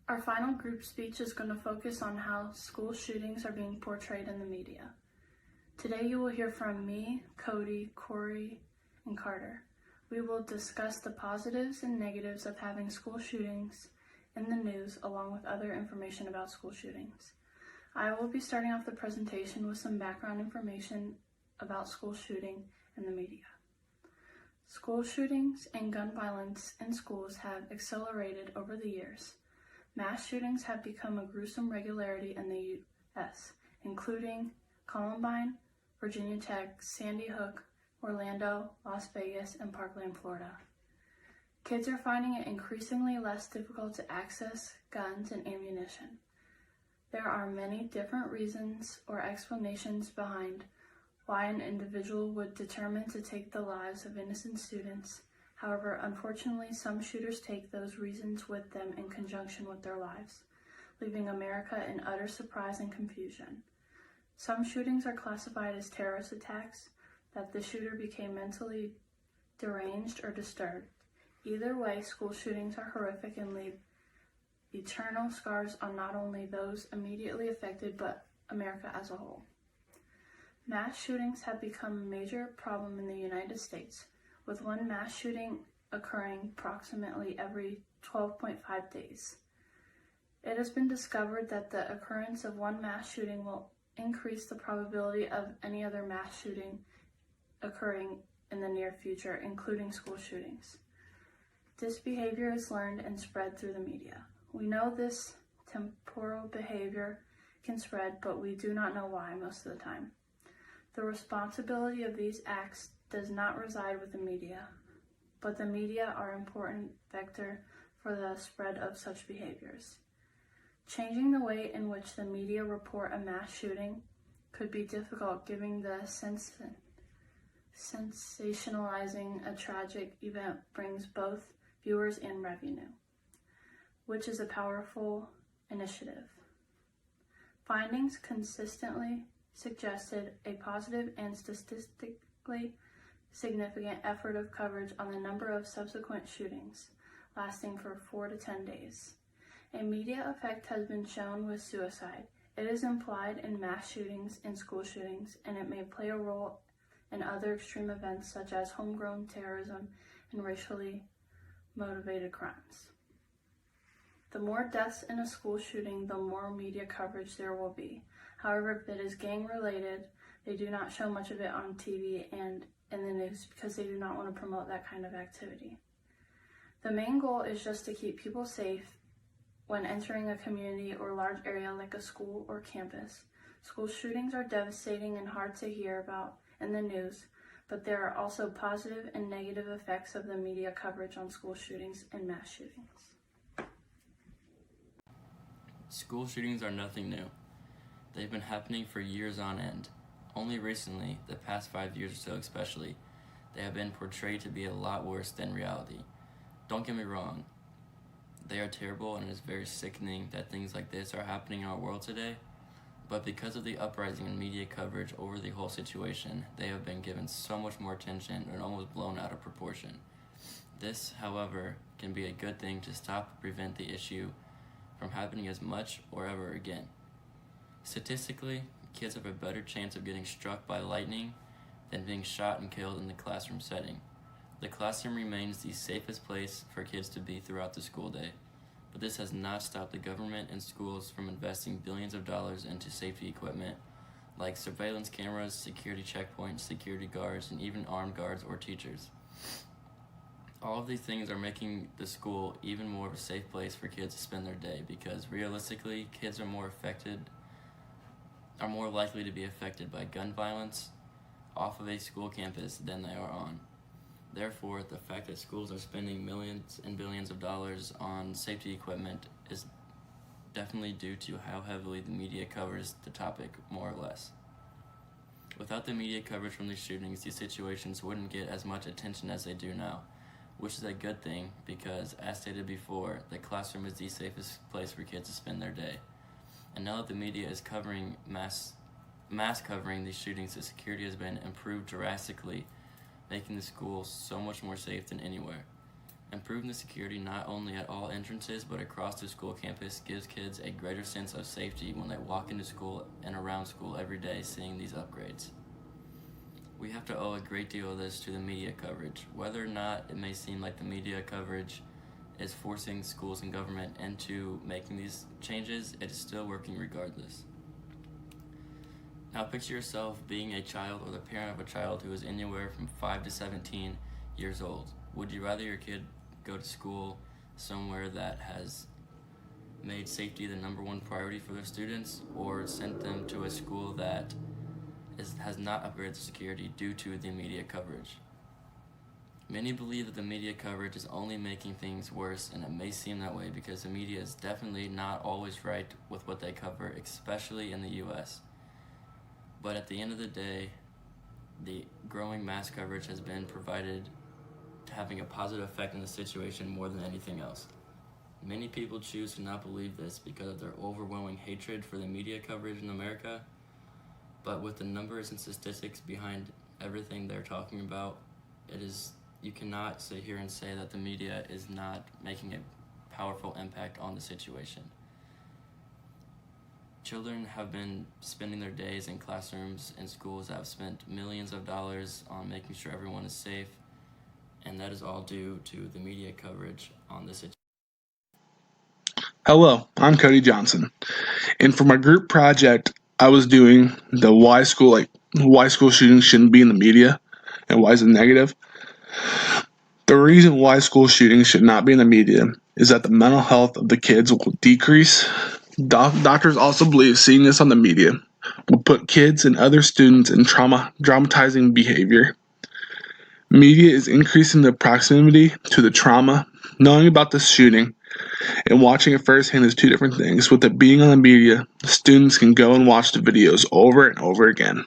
Our final group speech is going to focus on how school shootings are being portrayed in the media. Today you will hear from me, Cody, Corey, and Carter. We will discuss the positives and negatives of having school shootings in the news along with other information about school shootings. I will be starting off the presentation with some background information about school shooting in the media. School shootings and gun violence in schools have accelerated over the years. Mass shootings have become a gruesome regularity in the U.S., including Columbine, Virginia Tech, Sandy Hook, Orlando, Las Vegas, and Parkland, Florida. Kids are finding it increasingly less difficult to access guns and ammunition. There are many different reasons or explanations behind why an individual would determine to take the lives of innocent students. However, unfortunately, some shooters take those reasons with them in conjunction with their lives, leaving America in utter surprise and confusion. Some shootings are classified as terrorist attacks, that the shooter became mentally deranged or disturbed. Either way, school shootings are horrific and leave eternal scars on not only those immediately affected, but America as a whole. Mass shootings have become a major problem in the United States, with one mass shooting occurring approximately every 12.5 days. It has been discovered that the occurrence of one mass shooting will increase the probability of any other mass shooting occurring in the near future, including school shootings. This behavior is learned and spread through the media. We know this temporal behavior can spread, but we do not know why most of the time. The responsibility of these acts does not reside with the media, but the media are an important vector for the spread of such behaviors. Changing the way in which the media report a mass shooting could be difficult, given the sensationalizing a tragic event brings both viewers and revenue, which is a powerful initiative. Findings consistently suggested a positive and statistically significant effort of coverage on the number of subsequent shootings, lasting for 4 to 10 days. A media effect has been shown with suicide. It is implied in mass shootings and school shootings, and it may play a role in other extreme events such as homegrown terrorism and racially motivated crimes. The more deaths in a school shooting, the more media coverage there will be. However, if it is gang-related, they do not show much of it on TV and in the news because they do not want to promote that kind of activity. The main goal is just to keep people safe when entering a community or large area like a school or campus. School shootings are devastating and hard to hear about in the news, but there are also positive and negative effects of the media coverage on school shootings and mass shootings. School shootings are nothing new. They've been happening for years on end. Only recently, the past 5 years or so especially, they have been portrayed to be a lot worse than reality. Don't get me wrong, they are terrible, and it is very sickening that things like this are happening in our world today, but because of the uprising in media coverage over the whole situation, they have been given so much more attention and almost blown out of proportion. This, however, can be a good thing to stop and prevent the issue from happening as much or ever again. Statistically, kids have a better chance of getting struck by lightning than being shot and killed in the classroom setting. The classroom remains the safest place for kids to be throughout the school day, but this has not stopped the government and schools from investing billions of dollars into safety equipment like surveillance cameras, security checkpoints, security guards, and even armed guards or teachers. All of these things are making the school even more of a safe place for kids to spend their day, because realistically, kids are more likely to be affected by gun violence off of a school campus than they are on. Therefore, the fact that schools are spending millions and billions of dollars on safety equipment is definitely due to how heavily the media covers the topic, more or less. Without the media coverage from these shootings, these situations wouldn't get as much attention as they do now, which is a good thing because, as stated before, the classroom is the safest place for kids to spend their day. And now that the media is covering mass covering these shootings, the security has been improved drastically, making the schools so much more safe than anywhere. Improving the security not only at all entrances but across the school campus gives kids a greater sense of safety when they walk into school and around school every day seeing these upgrades. We have to owe a great deal of this to the media coverage. Whether or not it may seem like the media coverage is forcing schools and government into making these changes, it is still working regardless. Now picture yourself being a child or the parent of a child who is anywhere from 5 to 17 years old. Would you rather your kid go to school somewhere that has made safety the number one priority for their students, or sent them to a school that has not upgraded the security due to the media coverage? Many believe that the media coverage is only making things worse, and it may seem that way because the media is definitely not always right with what they cover, especially in the US. But at the end of the day, the growing mass coverage has been provided to having a positive effect in the situation more than anything else. Many people choose to not believe this because of their overwhelming hatred for the media coverage in America, but with the numbers and statistics behind everything they're talking about, you cannot sit here and say that the media is not making a powerful impact on the situation. Children have been spending their days in classrooms and schools that have spent millions of dollars on making sure everyone is safe, and that is all due to the media coverage on this situation. Hello, I'm Cody Johnson, and for my group project, I was doing the why school shootings shouldn't be in the media, and why is it negative. The reason why school shootings should not be in the media is that the mental health of the kids will decrease. Doctors also believe seeing this on the media will put kids and other students in traumatizing behavior. Media is increasing the proximity to the trauma. Knowing about the shooting and watching it firsthand is two different things. With it being on the media, students can go and watch the videos over and over again.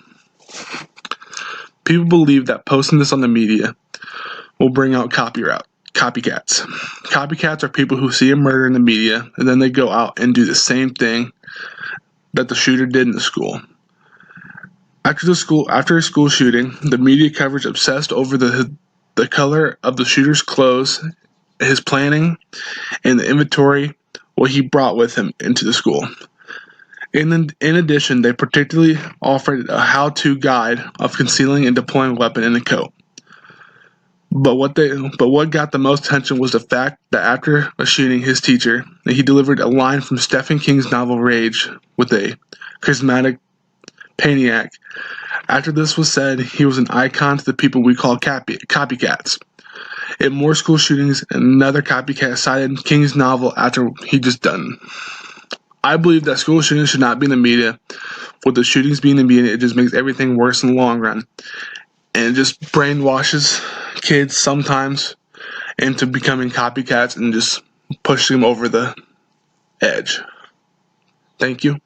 People believe that posting this on the media will bring out copycats. Copycats are people who see a murder in the media and then they go out and do the same thing that the shooter did in the school. After a school shooting, the media coverage obsessed over the color of the shooter's clothes, his planning, and the inventory what he brought with him into the school. In addition, they particularly offered a how-to guide of concealing and deploying a weapon in a coat. But what got the most attention was the fact that after a shooting his teacher, he delivered a line from Stephen King's novel Rage with a charismatic Paniac. After this was said, he was an icon to the people we call copycats. In more school shootings, another copycat cited King's novel after he just done. I believe that school shootings should not be in the media. With the shootings being in the media, it just makes everything worse in the long run. And it just brainwashes kids sometimes into becoming copycats and just pushing them over the edge. Thank you.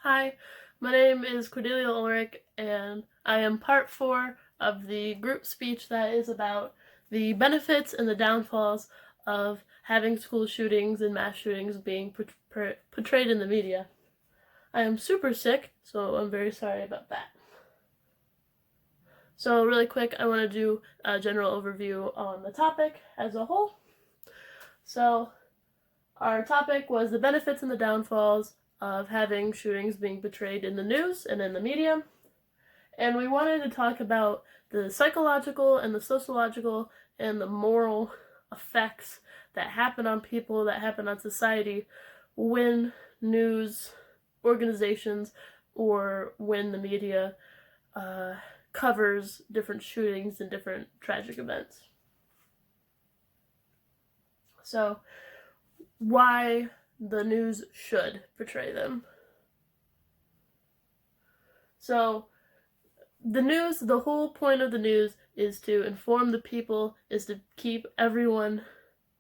Hi, my name is Kordelia Ulrich, and I am part 4 of the group speech that is about the benefits and the downfalls of having school shootings and mass shootings being portrayed in the media. I am super sick, so I'm very sorry about that. So really quick, I want to do a general overview on the topic as a whole. So our topic was the benefits and the downfalls of having shootings being portrayed in the news and in the media. And we wanted to talk about the psychological and the sociological and the moral effects that happen on people, that happen on society when news organizations or when the media covers different shootings and different tragic events. So, why the news should portray them. So, the whole point of the news is to inform the people, is to keep everyone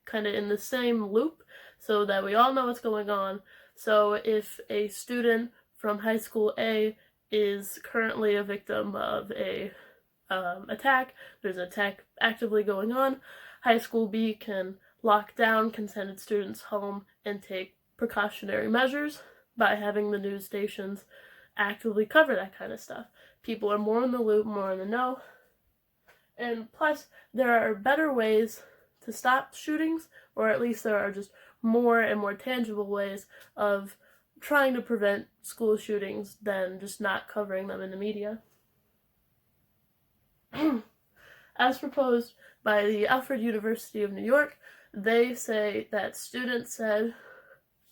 kind of in the same loop so that we all know what's going on. So if a student from high school A is currently a victim of a attack, there's an attack actively going on, high school B can lock down, can send its students home and take precautionary measures by having the news stations actively cover that kind of stuff. People are more in the loop, more in the know, And plus, there are better ways to stop shootings, or at least there are just more and more tangible ways of trying to prevent school shootings than just not covering them in the media. As proposed by the Alfred University of New York, they say that students said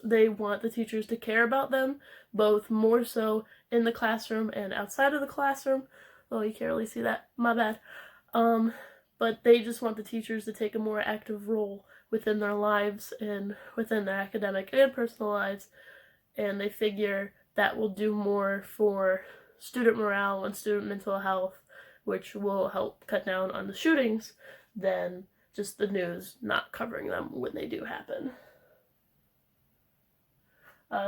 they want the teachers to care about them, both more so in the classroom and outside of the classroom. Oh, you can't really see that. My bad. But they just want the teachers to take a more active role within their lives and within their academic and personal lives, and they figure that will do more for student morale and student mental health, which will help cut down on the shootings than just the news not covering them when they do happen.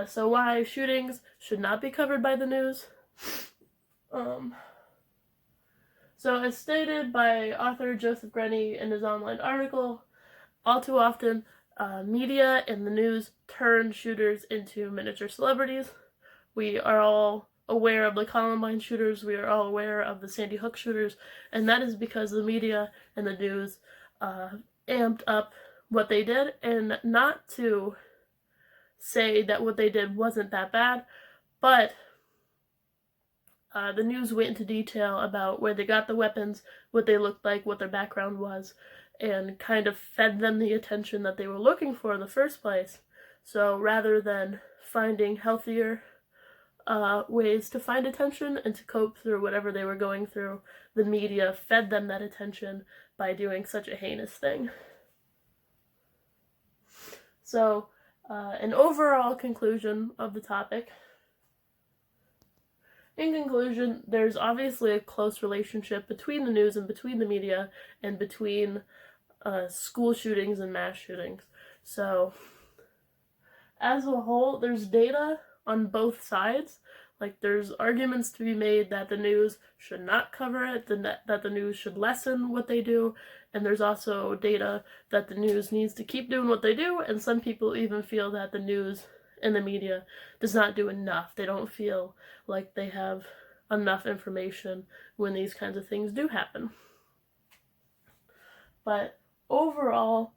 So why shootings should not be covered by the news? So as stated by author Joseph Grenny in his online article, all too often, media and the news turn shooters into miniature celebrities. We are all aware of the Columbine shooters, we are all aware of the Sandy Hook shooters, and that is because the media and the news amped up what they did, and not to say that what they did wasn't that bad, but the news went into detail about where they got the weapons, what they looked like, what their background was, and kind of fed them the attention that they were looking for in the first place. So rather than finding healthier ways to find attention and to cope through whatever they were going through, the media fed them that attention by doing such a heinous thing. So, an overall conclusion of the topic. In conclusion, there's obviously a close relationship between the news and between the media and between school shootings and mass shootings. So, as a whole, there's data on both sides. Like, there's arguments to be made that the news should not cover it, that the news should lessen what they do, and there's also data that the news needs to keep doing what they do, and some people even feel that the news and the media does not do enough. They don't feel like they have enough information when these kinds of things do happen. But overall,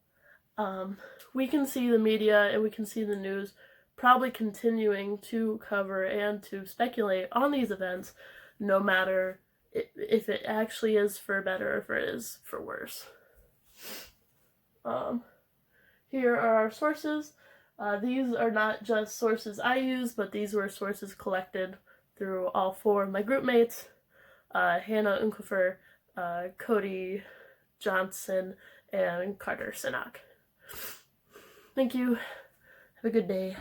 we can see the media and we can see the news probably continuing to cover and to speculate on these events, no matter if it actually is for better or if it is for worse. Here are our sources. These are not just sources I use, but these were sources collected through all four of my group mates, Hannah Unkefer, Cody Johnson, and Carter Sinnok. Thank you. Have a good day.